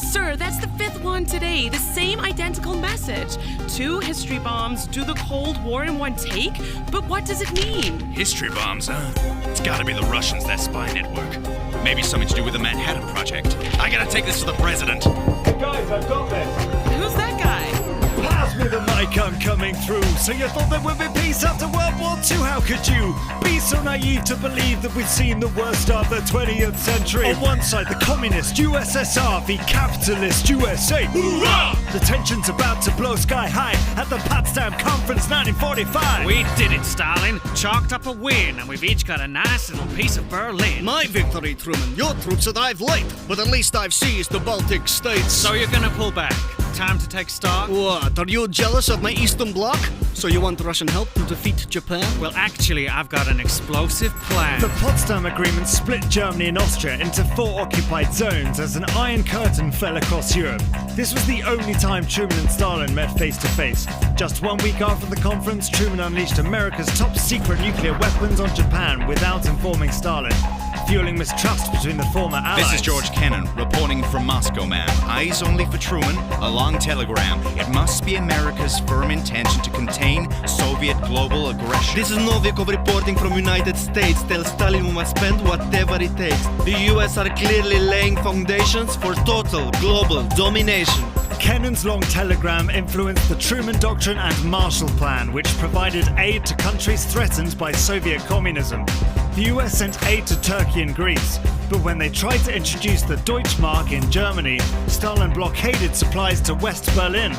Sir, that's the 5th one today. The same identical message. 2 history bombs, do the Cold War in one take? But what does it mean? History bombs, huh? It's gotta be the Russians, their spy network. Maybe something to do with the Manhattan Project. I gotta take this to the president. Hey guys, I've got this. Who's that guy? Pass me the mic, I'm coming through. So you thought there would be peace after World War II? How could you be so naive to believe that we've seen the worst of the 20th century? On one side, the communist USSR, the capitalist USA. Hoorah! The tension's about to blow sky high at the Potsdam Conference 1945. We did it, Stalin. Chalked up a win, and we've each got a nice little piece of Berlin. My victory, Truman. Your troops arrived late, but at least I've seized the Baltic states. So you're gonna pull back? Time to take stock? What? Are you jealous of my Eastern Bloc? So you want Russian help to defeat Japan? Well, actually, I've got an explosive plan. The Potsdam Agreement split Germany and Austria into 4 occupied zones as an iron curtain fell across Europe. This was the only time Truman and Stalin met face to face. Just 1 week after the conference, Truman unleashed America's top secret nuclear weapons on Japan without informing Stalin, fueling mistrust between the former allies. This is George Kennan, reporting from Moscow, ma'am. Eyes only for Truman, a long telegram. It must be America's firm intention to contain Soviet global aggression. This is Novikov reporting from United States. Tell Stalin we must spend whatever it takes. The US are clearly laying foundations for total global domination. Kennan's long telegram influenced the Truman Doctrine and Marshall Plan, which provided aid to countries threatened by Soviet communism. The US sent aid to Turkey and Greece, but when they tried to introduce the Deutschmark in Germany, Stalin blockaded supplies to West Berlin.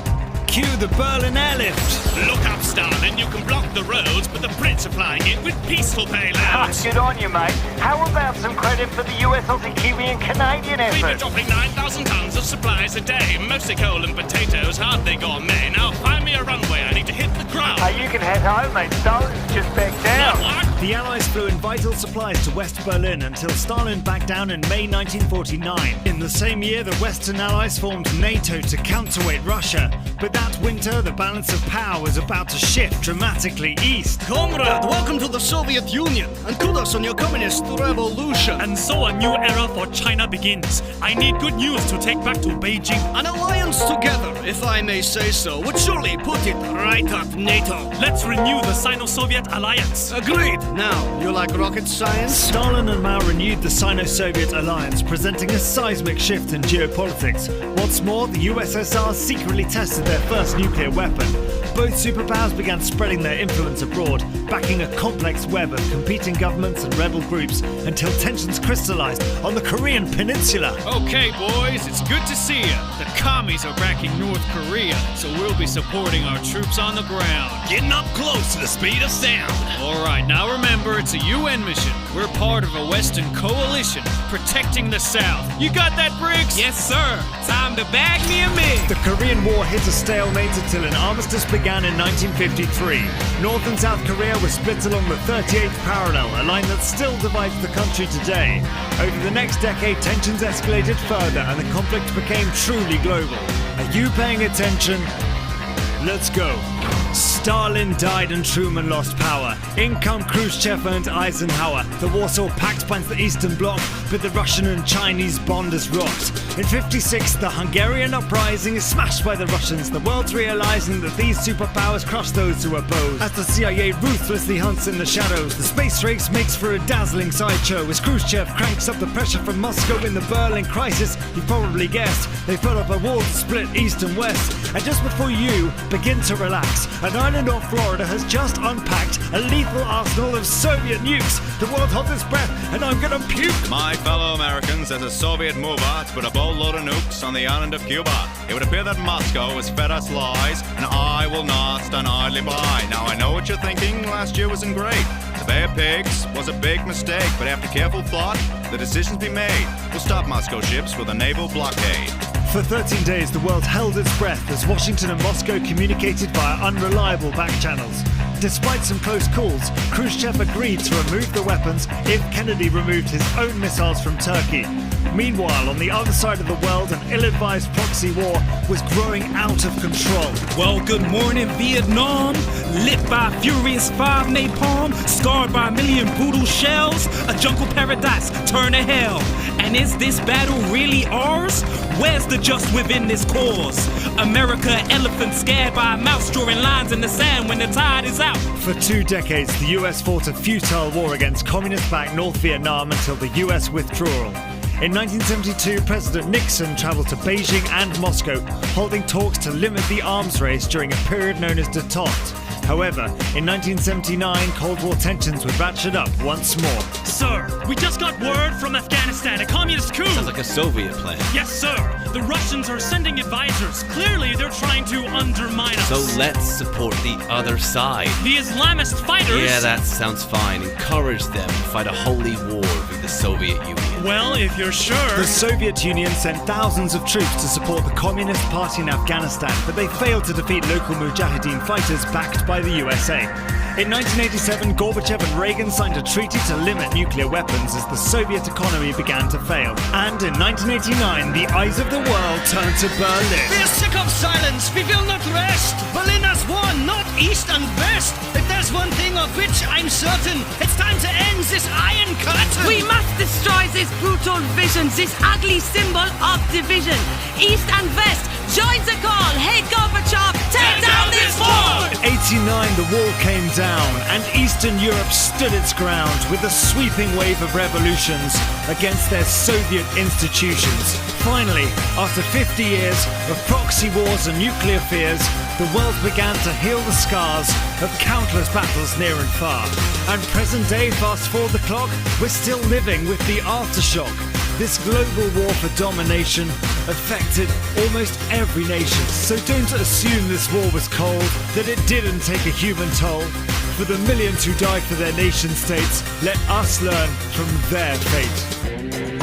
Cue the Berlin airlift! Look up, Stalin. You can block the roads, but the Brits are flying in with peaceful payloads. Good on you, mate. How about some credit for the US, Aussie, Kiwi and Canadian We've been effort? dropping 9,000 tons of supplies a day, mostly coal and potatoes, hardly gourmet. Now find me a runway, I need to hit the ground. You can head home, mate. Stalin's just back down. What? The Allies flew in vital supplies to West Berlin until Stalin backed down in May 1949. In the same year, the Western Allies formed NATO to counterweight Russia. But that winter, the balance of power was about to shift dramatically east. Comrade, welcome to the Soviet Union, and kudos on your communist revolution. And so a new era for China begins. I need good news to take back to Beijing. An alliance together, if I may say so, would surely put it right up NATO. Let's renew the Sino-Soviet alliance. Agreed. Now, you like rocket science? Stalin and Mao renewed the Sino-Soviet alliance, presenting a seismic shift in geopolitics. What's more, the USSR secretly tested their first nuclear weapon. Both superpowers began spreading their influence abroad, backing a complex web of competing governments and rebel groups until tensions crystallized on the Korean peninsula. Okay, boys, it's good to see you. The commies are backing North Korea, so we'll be supporting our troops on the ground. Getting up close to the speed of sound. All right, now remember, it's a UN mission. We're part of a Western coalition protecting the South. You got that, Briggs? Yes, sir. Time to bag me a mig. The Korean War hit a stalemate until an armistice began in 1953. North and South Korea were split along the 38th parallel, a line that still divides the country today. Over the next decade, tensions escalated further and the conflict became truly global. Are you paying attention? Let's go. Stalin died and Truman lost power. In come Khrushchev and Eisenhower. The Warsaw Pact binds the Eastern Bloc, but the Russian and Chinese bond is rocked. In '56, the Hungarian uprising is smashed by the Russians. The world's realizing that these superpowers crush those who oppose. As the CIA ruthlessly hunts in the shadows, the space race makes for a dazzling sideshow. As Khrushchev cranks up the pressure from Moscow in the Berlin crisis, you probably guessed they put up a wall to split East and West. And just before you begin to relax, an island off Florida has just unpacked a lethal arsenal of Soviet nukes. The world holds its breath, and I'm gonna puke. My fellow Americans, as a Soviet mover to put a boatload of nukes on the island of Cuba. It would appear that Moscow has fed us lies, and I will not stand idly by. Now I know what you're thinking, last year wasn't great. The Bay of Pigs was a big mistake, but after careful thought, the decisions be made. We'll stop Moscow ships with a naval blockade. For 13 days, the world held its breath as Washington and Moscow communicated via unreliable back channels. Despite some close calls, Khrushchev agreed to remove the weapons if Kennedy removed his own missiles from Turkey. Meanwhile, on the other side of the world, an ill-advised proxy war was growing out of control. Well, good morning, Vietnam. Lit by furious 5 napalm, scarred by a million brutal shells, a jungle paradise turned to hell. And is this battle really ours? Where's the just within this cause? America, elephant scared by a mouse drawing lines in the sand when the tide is out. For 2 decades, the US fought a futile war against communist-backed North Vietnam until the US withdrawal. In 1972, President Nixon traveled to Beijing and Moscow, holding talks to limit the arms race during a period known as détente. However, in 1979, Cold War tensions would ratchet up once more. Sir, we just got word from Afghanistan, a communist coup. Sounds like a Soviet plan. Yes, sir. The Russians are sending advisors. Clearly, they're trying to undermine us. So let's support the other side. The Islamist fighters. Yeah, that sounds fine. Encourage them to fight a holy war with the Soviet Union. Well, if you're sure. The Soviet Union sent thousands of troops to support the Communist Party in Afghanistan, but they failed to defeat local Mujahideen fighters backed by the USA. In 1987, Gorbachev and Reagan signed a treaty to limit nuclear weapons as the Soviet economy began to fail. And in 1989, the eyes of the world turned to Berlin. We are sick of silence. We will not rest. Berlin has won, not east and west. If there's one thing of which I'm certain, it's time to end this iron curtain. We must destroy this brutal vision, this ugly symbol of division. East and West, join the call. Hey Gorbachev, tear down this wall! In 89, the wall came down, and Eastern Europe stood its ground with a sweeping wave of revolutions against their Soviet institutions. Finally, after 50 years of proxy wars and nuclear fears, the world began to heal the scars of countless battles near and far. And present day, fast forward the clock, we're still living with the aftershock. This global war for domination affected almost every nation. So don't assume this war was cold, that it didn't take a human toll. For the millions who died for their nation states, let us learn from their fate.